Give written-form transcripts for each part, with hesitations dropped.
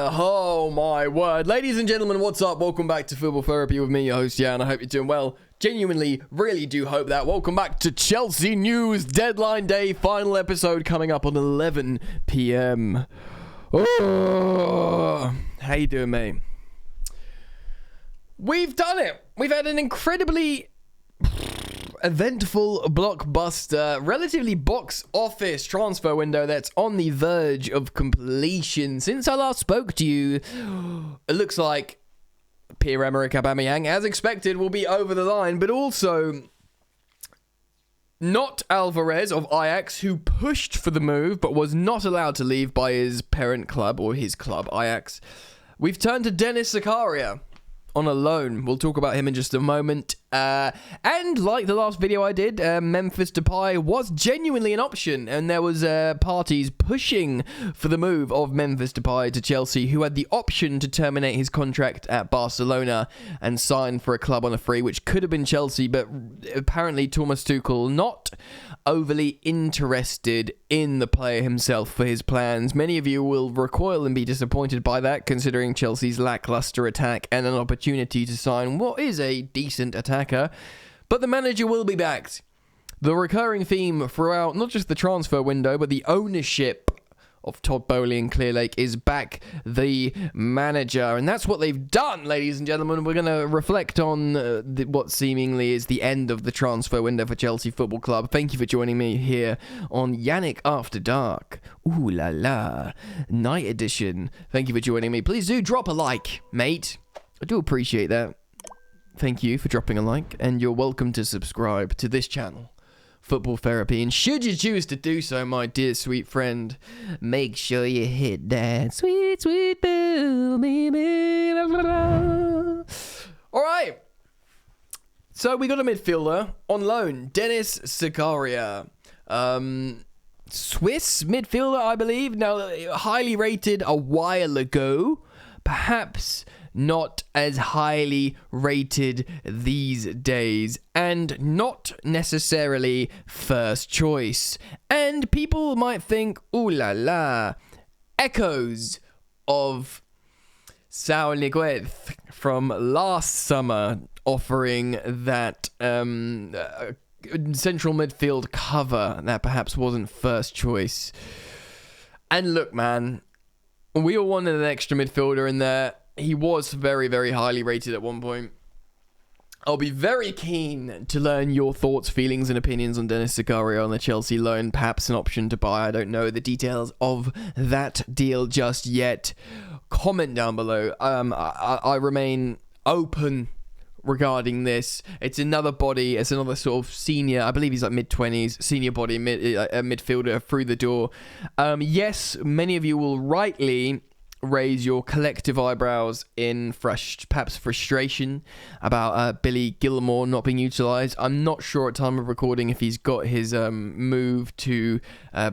Oh my word. Ladies and gentlemen, what's up? Welcome back to Football Therapy with me, your host, Jan. I hope you're doing well. Genuinely, really do hope that. Welcome back to Chelsea News Deadline Day. Final episode coming up on 11 p.m. Oh, how you doing, mate? We've done it. We've had an incredibly eventful, blockbuster, relatively box office transfer window that's on the verge of completion. Since I last spoke to you, it looks like Pierre-Emerick Aubameyang, as expected, will be over the line, but also not Alvarez of Ajax, who pushed for the move but was not allowed to leave by his parent club, or his club, Ajax. We've turned to Denis Zakaria on a loan. We'll talk about him in just a moment. And like the last video I did, Memphis Depay was genuinely an option, and there was parties pushing for the move of Memphis Depay to Chelsea, who had the option to terminate his contract at Barcelona and sign for a club on a free, which could have been Chelsea, but apparently Thomas Tuchel not overly interested in the player himself for his plans. Many of you will recoil and be disappointed by that, considering Chelsea's lackluster attack and an opportunity to sign what is a decent attacker, but the manager will be backed. The recurring theme throughout not just the transfer window, but the ownership of Todd Boehly and Clearlake is back the manager, and that's what they've done, ladies and gentlemen. We're going to reflect on what seemingly is the end of the transfer window for Chelsea Football Club. Thank you for joining me here on Yannick After Dark. Ooh la la, night edition. Thank you for joining me. Please do drop a like, mate. I do appreciate that. Thank you for dropping a like, and you're welcome to subscribe to this channel, Football Therapy. And should you choose to do so, my dear sweet friend, make sure you hit that sweet, sweet bell, baby. All right. So we got a midfielder on loan, Denis Zakaria. Swiss midfielder, I believe. Now, highly rated a while ago. Perhaps not as highly rated these days, and not necessarily first choice. And people might think, ooh la la, echoes of Sao Niguez from last summer offering that central midfield cover that perhaps wasn't first choice. And look, man, we all wanted an extra midfielder in there. He was very, very highly rated at one point. I'll be very keen to learn your thoughts, feelings, and opinions on Denis Zakaria on the Chelsea loan. Perhaps an option to buy. I don't know the details of that deal just yet. Comment down below. I remain open regarding this. It's another body. It's another sort of senior. I believe he's like mid-20s. Senior body, midfielder through the door. Yes, many of you will rightly raise your collective eyebrows in perhaps frustration about Billy Gilmour not being utilised. I'm not sure at time of recording if he's got his move to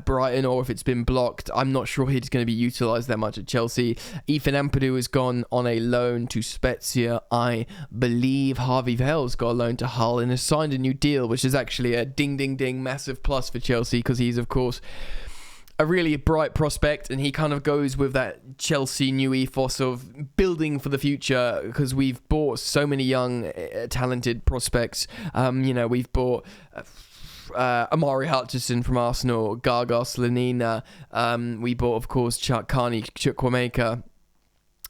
Brighton or if it's been blocked. I'm not sure he's going to be utilised that much at Chelsea. Ethan Ampadu has gone on a loan to Spezia. I believe Harvey Vale's got a loan to Hull and has signed a new deal, which is actually a ding ding ding massive plus for Chelsea, because he's of course a really bright prospect, and he kind of goes with that Chelsea new ethos of building for the future, because we've bought so many young, talented prospects. We've bought Amari Hutchison from Arsenal, Gargas Lenina. We bought, of course, Carney Chukwuemeka,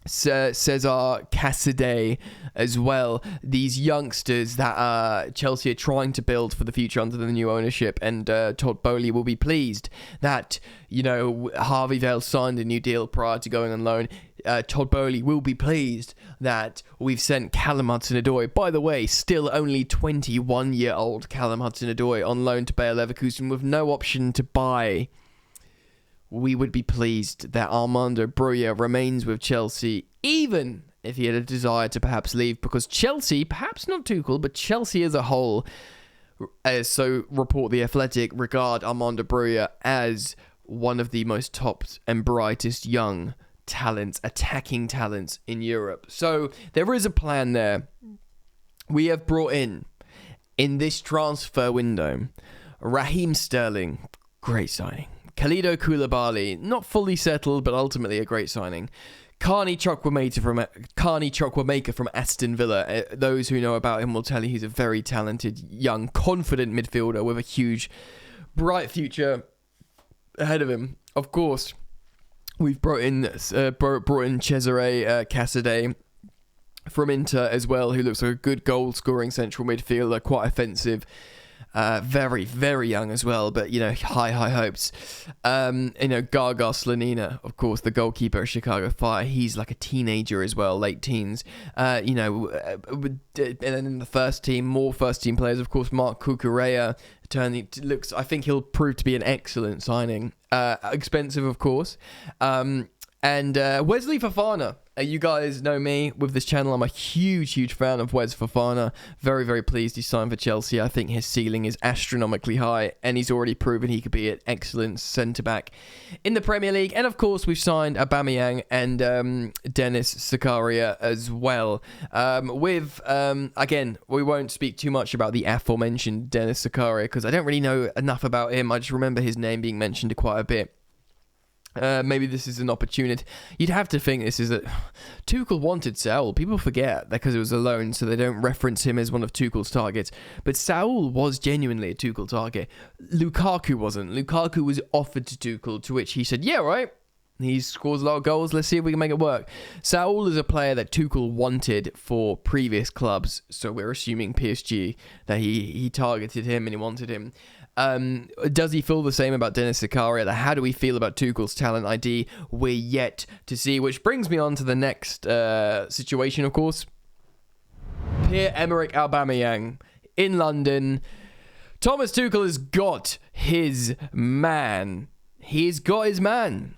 Cesar Casadei as well. These youngsters that Chelsea are trying to build for the future under the new ownership, and Todd Boehly will be pleased that, Harvey Vale signed a new deal prior to going on loan. Todd Boehly will be pleased that we've sent Callum Hudson-Odoi, by the way, still only 21-year-old Callum Hudson-Odoi, on loan to Bayer Leverkusen with no option to buy. We would be pleased that Armando Broja remains with Chelsea, even if he had a desire to perhaps leave, because Chelsea, perhaps not Tuchel, but Chelsea as a whole, so report The Athletic, regard Armando Broja as one of the most top and brightest young talents, attacking talents in Europe. So there is a plan there. We have brought in this transfer window, Raheem Sterling, great signing. Khalidou Koulibaly, not fully settled, but ultimately a great signing. Carney Chukwuemeka from Aston Villa. Those who know about him will tell you he's a very talented, young, confident midfielder with a huge, bright future ahead of him. Of course, we've brought in Cesare Casadei from Inter as well, who looks like a good goal-scoring central midfielder, quite offensive. Very, very young as well, but, high hopes. Gaga Slanina, of course, the goalkeeper of Chicago Fire. He's like a teenager as well, late teens. And then in the first team, more first-team players, of course, Mark Cucurella. I think he'll prove to be an excellent signing. Expensive, of course. And Wesley Fofana. You guys know me with this channel. I'm a huge fan of Wes Fofana. Very, very pleased he signed for Chelsea. I think his ceiling is astronomically high, and he's already proven he could be an excellent centre-back in the Premier League. And, of course, we've signed Aubameyang and Denis Zakaria as well. Again, we won't speak too much about the aforementioned Denis Zakaria because I don't really know enough about him. I just remember his name being mentioned quite a bit. Maybe this is an opportunity. You'd have to think this is that Tuchel wanted Saul. People forget that because it was a loan, so they don't reference him as one of Tuchel's targets. But Saul was genuinely a Tuchel target. Lukaku wasn't. Lukaku was offered to Tuchel, to which he said, yeah, right. He scores a lot of goals. Let's see if we can make it work. Saul is a player that Tuchel wanted for previous clubs. So we're assuming PSG, that he targeted him and he wanted him. Does he feel the same about Denis Zakaria? How do we feel about Tuchel's talent ID? We're yet to see, which brings me on to the next situation, of course. Pierre-Emerick Aubameyang in London. Thomas Tuchel has got his man. He's got his man.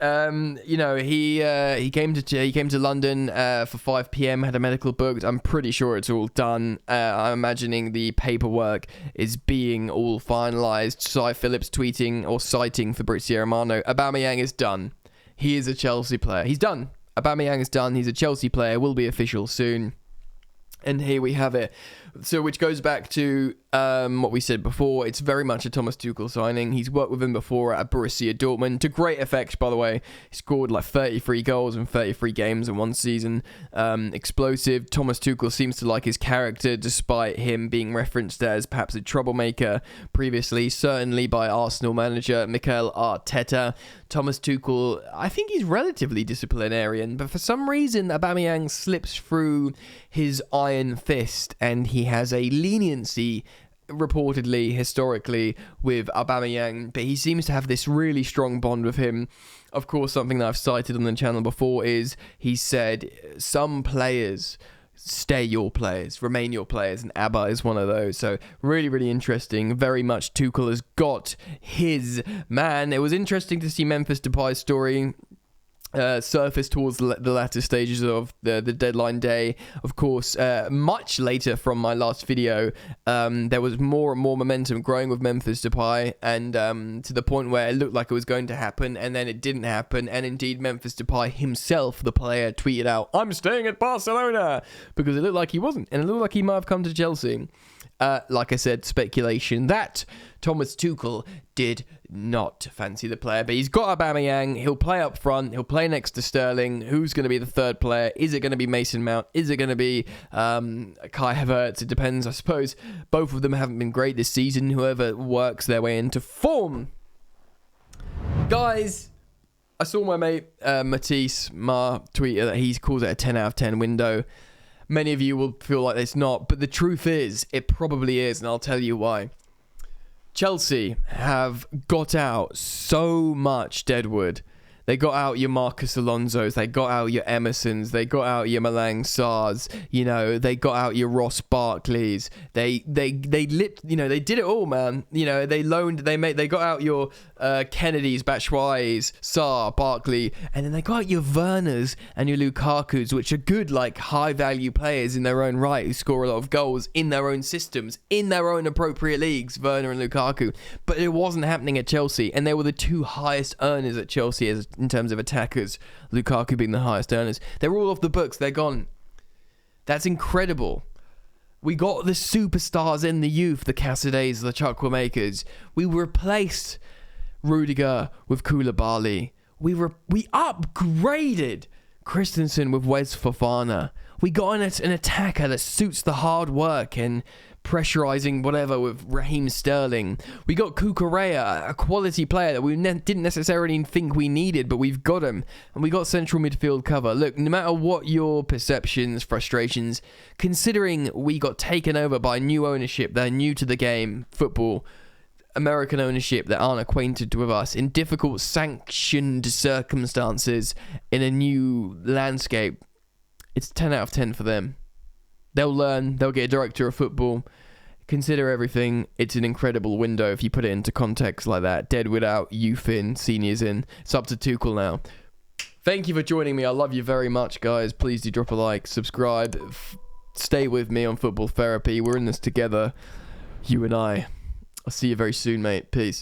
He came to London for 5 p.m. had a medical booked. I'm pretty sure it's all done. I'm imagining the paperwork is being all finalised. Cy Phillips tweeting or citing Fabrizio Romano. Aubameyang is done. He is a Chelsea player. He's done. Aubameyang is done. He's a Chelsea player. Will be official soon. And here we have it. So, which goes back to what we said before. It's very much a Thomas Tuchel signing. He's worked with him before at Borussia Dortmund to great effect, by the way. He scored like 33 goals in 33 games in one season. Explosive. Thomas Tuchel seems to like his character, despite him being referenced as perhaps a troublemaker previously, certainly by Arsenal manager Mikel Arteta. Thomas Tuchel, I think he's relatively disciplinarian, but for some reason Aubameyang slips through his iron fist, and he has a leniency reportedly historically with Aubameyang, but he seems to have this really strong bond with him. Of course, something that I've cited on the channel before is he said some players stay your players, remain your players, and Abba is one of those. So really, really interesting. Very much Tuchel has got his man. It was interesting to see Memphis Depay's story surface towards the latter stages of the deadline day. Of course, much later from my last video, there was more and more momentum growing with Memphis Depay, and to the point where it looked like it was going to happen, and then it didn't happen. And indeed, Memphis Depay himself, the player, tweeted out, "I'm staying at Barcelona," because it looked like he wasn't, and it looked like he might have come to Chelsea. Like I said, speculation that Thomas Tuchel did not fancy the player, but he's got Aubameyang. He'll play up front. He'll play next to Sterling. Who's going to be the third player? Is it going to be Mason Mount? Is it going to be Kai Havertz? It depends, I suppose. Both of them haven't been great this season. Whoever works their way into form. Guys, I saw my mate Matisse Ma tweet that he calls it a 10 out of 10 window. Many of you will feel like it's not, but the truth is, it probably is, and I'll tell you why. Chelsea have got out so much deadwood. They got out your Marcus Alonsos, they got out your Emersons, they got out your Malang Sarrs, they got out your Ross Barkleys. They did it all, man. They got out your Kennedys, Batshuayis, Sarr, Barkley, and then they got out your Werners and your Lukakus, which are good, like high value players in their own right who score a lot of goals in their own systems, in their own appropriate leagues, Werner and Lukaku. But it wasn't happening at Chelsea, and they were the two highest earners at Chelsea in terms of attackers, Lukaku being the highest earners. They're all off the books. They're gone. That's incredible. We got the superstars in the youth, the Casadets, the Chukwuemekas. We replaced Rudiger with Koulibaly. We upgraded Christensen with Wes Fofana. We got an attacker that suits the hard work and pressurising whatever with Raheem Sterling. We got Cucurella, a quality player that we didn't necessarily think we needed, but we've got him. And we got central midfield cover. Look, no matter what your perceptions, frustrations, considering we got taken over by new ownership, they're new to the game, football, American ownership that aren't acquainted with us, in difficult sanctioned circumstances, in a new landscape, it's 10 out of 10 for them. They'll learn, they'll get a director of football. Consider everything. It's an incredible window if you put it into context like that. Deadwood out, youth in, seniors in. It's up to Tuchel now. Thank you for joining me. I love you very much, guys. Please do drop a like, subscribe. Stay with me on Football Therapy. We're in this together, you and I. I'll see you very soon, mate. Peace.